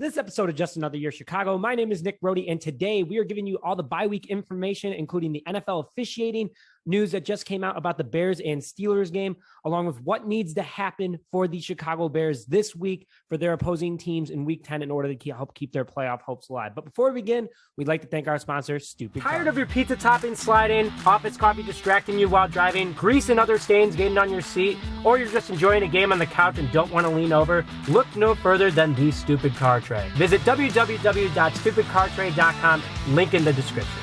this episode of Just Another Year Chicago. My name is Nick Brody, and today we are giving you all the bye week information, including the NFL officiating news that just came out about the Bears and Steelers game, along with what needs to happen for the Chicago Bears this week for their opposing teams in Week 10 in order to help keep their playoff hopes alive. But before we begin, we'd like to thank our sponsor, Stupid Tired Coffee. of your pizza topping sliding, office coffee distracting you while driving, grease and other stains getting on your seat, or you're just enjoying a game on the couch and don't want to lean over? Look no further than the Stupid Car Tray. Visit www.stupidcartray.com, link in the description.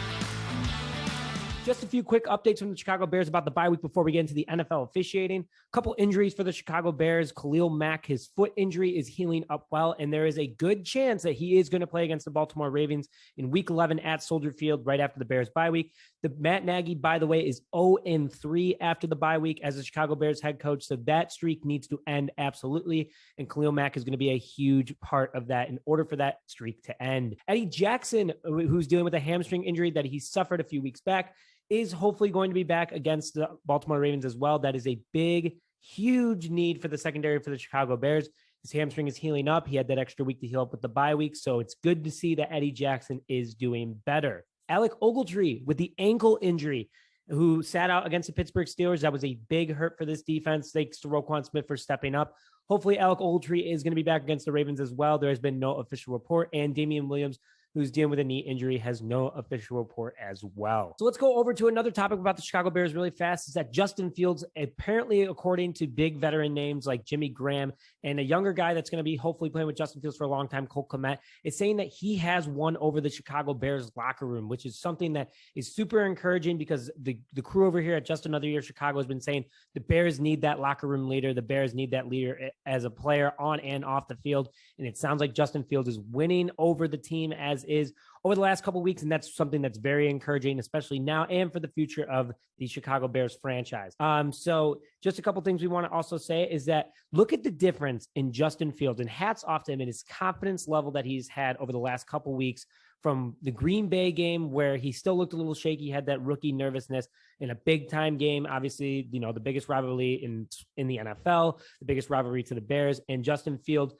Just a few quick updates from the Chicago Bears about the bye week before we get into the NFL officiating. A couple injuries for the Chicago Bears. Khalil Mack, his foot injury is healing up well, and there is a good chance that he is going to play against the Baltimore Ravens in Week 11 at Soldier Field right after the Bears bye week. The Matt Nagy, by the way, is 0-3 after the bye week as the Chicago Bears head coach, so that streak needs to end absolutely, and Khalil Mack is going to be a huge part of that in order for that streak to end. Eddie Jackson, who's dealing with a hamstring injury that he suffered a few weeks back, is hopefully going to be back against the Baltimore Ravens as well. That is a big, huge need for the secondary for the Chicago Bears. His hamstring is healing up. He had that extra week to heal up with the bye week, so it's good to see that Eddie Jackson is doing better. Alec Olgetree with the ankle injury, who sat out against the Pittsburgh Steelers. That was a big hurt for this defense. Thanks to Roquan Smith for stepping up. Hopefully, Alec Olgetree is going to be back against the Ravens as well. There has been no official report, and Damian Williams, who's dealing with a knee injury, has no official report as well. So let's go over to another topic about the Chicago Bears really fast, is that Justin Fields, apparently according to big veteran names like Jimmy Graham and a younger guy that's going to be hopefully playing with Justin Fields for a long time, Cole Kmet, is saying that he has won over the Chicago Bears locker room, which is something that is super encouraging because the crew over here at Just Another Year Chicago has been saying the Bears need that locker room leader. The Bears need that leader as a player on and off the field. And it sounds like Justin Fields is winning over the team as is over the last couple of weeks, and that's something that's very encouraging, especially now and for the future of the Chicago Bears franchise. So just a couple things we want to also say is that look at the difference in Justin Fields, and hats off to him and his confidence level that he's had over the last couple of weeks from the Green Bay game where he still looked a little shaky, had that rookie nervousness in a big time game. Obviously, you know, the biggest rivalry in the NFL, the biggest rivalry to the Bears, and Justin Fields,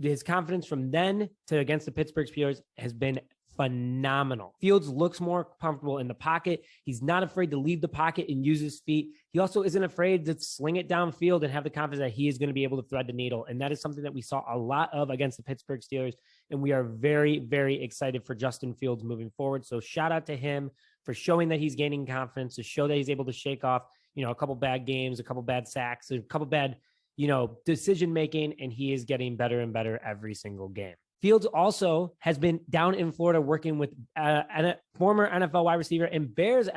his confidence from then to against the Pittsburgh Steelers has been phenomenal. Fields looks more comfortable in the pocket. He's not afraid to leave the pocket and use his feet. He also isn't afraid to sling it downfield and have the confidence that he is going to be able to thread the needle. And that is something that we saw a lot of against the Pittsburgh Steelers. And we are very, very excited for Justin Fields moving forward. So shout out to him for showing that he's gaining confidence, to show that he's able to shake off, you know, a couple bad games, a couple bad sacks, a couple bad, you know, decision-making, and he is getting better and better every single game. Fields also has been down in Florida working with a former NFL wide receiver and Bears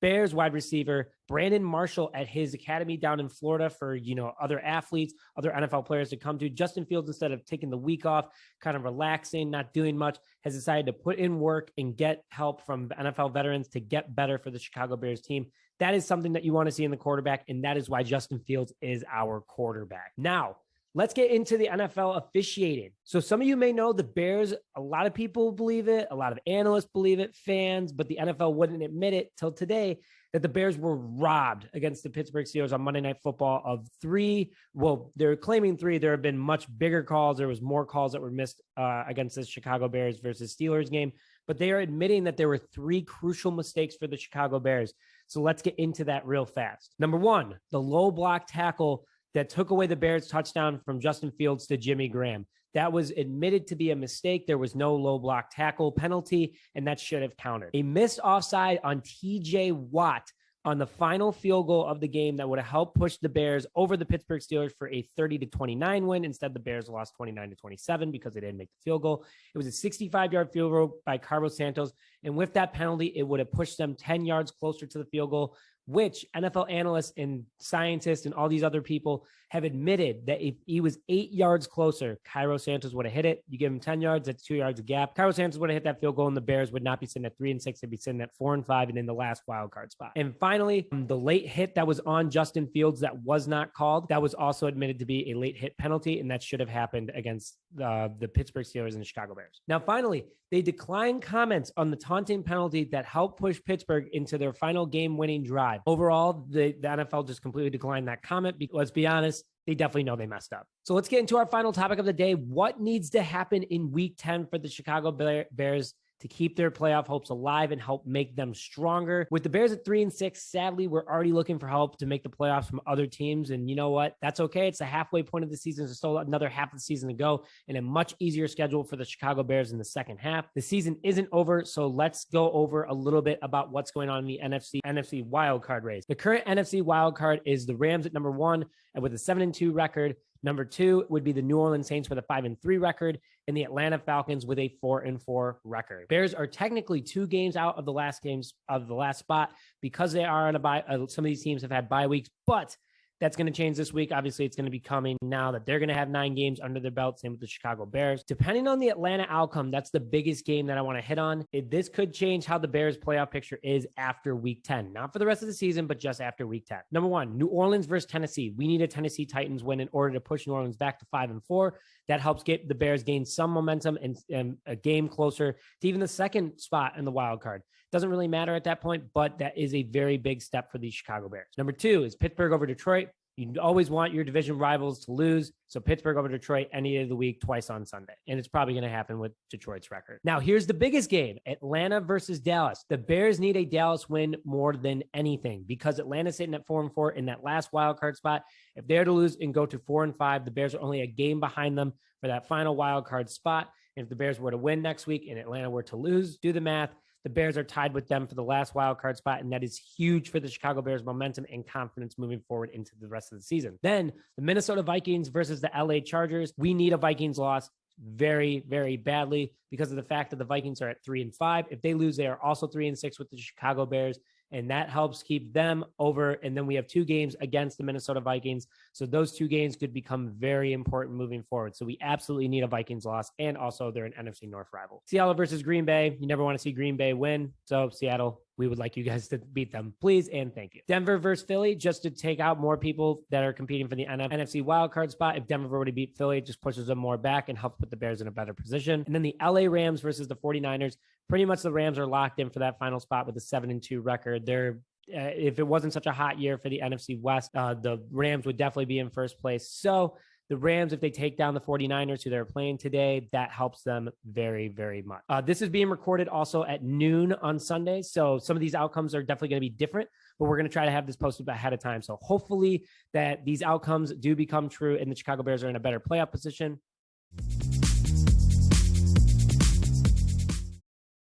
Bears wide receiver Brandon Marshall at his academy down in Florida for, you know, other athletes, other NFL players to come to. Justin Fields, instead of taking the week off, kind of relaxing, not doing much, has decided to put in work and get help from NFL veterans to get better for the Chicago Bears team. That is something that you want to see in the quarterback, and that is why Justin Fields is our quarterback. Now, let's get into the NFL officiating. So some of you may know the Bears, a lot of people believe it, a lot of analysts believe it, fans, but the NFL wouldn't admit it till today that the Bears were robbed against the Pittsburgh Steelers on Monday Night Football of 3. Well, they're claiming 3. There have been much bigger calls. There was more calls that were missed against the Chicago Bears versus Steelers game, but they are admitting that there were 3 crucial mistakes for the Chicago Bears. So let's get into that real fast. Number 1, the low block tackle that took away the Bears' touchdown from Justin Fields to Jimmy Graham. That was admitted to be a mistake. There was no low block tackle penalty, and that should have counted. A missed offside on TJ Watt on the final field goal of the game that would have helped push the Bears over the Pittsburgh Steelers for a 30-29 win. Instead, the Bears lost 29-27 because they didn't make the field goal. It was a 65-yard field goal by Carlos Santos, and with that penalty, it would have pushed them 10 yards closer to the field goal, which NFL analysts and scientists and all these other people have admitted that if he was 8 yards closer, Cairo Santos would have hit it. You give him 10 yards, that's 2 yards of gap. Cairo Santos would have hit that field goal, and the Bears would not be sitting at 3-6. They'd be sitting at 4-5 and in the last wild card spot. And finally, the late hit that was on Justin Fields that was not called, that was also admitted to be a late hit penalty, and that should have happened against the Pittsburgh Steelers and the Chicago Bears. Now, finally, they declined comments on the taunting penalty that helped push Pittsburgh into their final game-winning drive. 5. Overall, the NFL just completely declined that comment because, let's be honest, they definitely know they messed up. So let's get into our final topic of the day. What needs to happen in week 10 for the Chicago Bears to keep their playoff hopes alive and help make them stronger? With the Bears at 3-6, sadly, we're already looking for help to make the playoffs from other teams. And you know what? That's okay. It's the halfway point of the season. There's still another half of the season to go and a much easier schedule for the Chicago Bears in the second half. The season isn't over, so let's go over a little bit about what's going on in the NFC wildcard race. The current NFC wildcard is the Rams at number 1 and with a 7-2 record. Number 2 would be the New Orleans Saints with a 5-3 record and the Atlanta Falcons with a 4-4 record. Bears are technically 2 games out of the last spot because they are on a bye. Some of these teams have had bye weeks, but that's going to change this week. Obviously, it's going to be coming now that they're going to have 9 games under their belt. Same with the Chicago Bears. Depending on the Atlanta outcome, that's the biggest game that I want to hit on. This could change how the Bears playoff picture is after week 10. Not for the rest of the season, but just after week 10. Number 1, New Orleans versus Tennessee. We need a Tennessee Titans win in order to push New Orleans back to 5-4. That helps get the Bears gain some momentum and a game closer to even the second spot in the wild card. Doesn't really matter at that point, but that is a very big step for the Chicago Bears. Number 2 is Pittsburgh over Detroit. You always want your division rivals to lose. So Pittsburgh over Detroit any day of the week, twice on Sunday. And it's probably going to happen with Detroit's record. Now, here's the biggest game, Atlanta versus Dallas. The Bears need a Dallas win more than anything because Atlanta's sitting at 4-4 in that last wild card spot. If they're to lose and go to 4-5, the Bears are only a game behind them for that final wild card spot. And if the Bears were to win next week and Atlanta were to lose, do the math. The Bears are tied with them for the last wild card spot, and that is huge for the Chicago Bears' momentum and confidence moving forward into the rest of the season. Then the Minnesota Vikings versus the LA Chargers. We need a Vikings loss very, very badly because of the fact that the Vikings are at 3-5. If they lose, they are also 3-6 with the Chicago Bears, and that helps keep them over. And then we have 2 games against the Minnesota Vikings. So those 2 games could become very important moving forward. So we absolutely need a Vikings loss. And also they're an NFC North rival. Seattle versus Green Bay. You never want to see Green Bay win. So Seattle, we would like you guys to beat them, please, and thank you. Denver versus Philly, just to take out more people that are competing for the NFC wildcard spot. If Denver were to beat Philly, it just pushes them more back and helps put the Bears in a better position. And then the LA Rams versus the 49ers. Pretty much the Rams are locked in for that final spot with a 7-2 record. They're if it wasn't such a hot year for the NFC West, the Rams would definitely be in first place. So the Rams, if they take down the 49ers, who they're playing today, that helps them very, very much. This is being recorded also at noon on Sunday. So some of these outcomes are definitely going to be different, but we're going to try to have this posted ahead of time. So hopefully that these outcomes do become true and the Chicago Bears are in a better playoff position.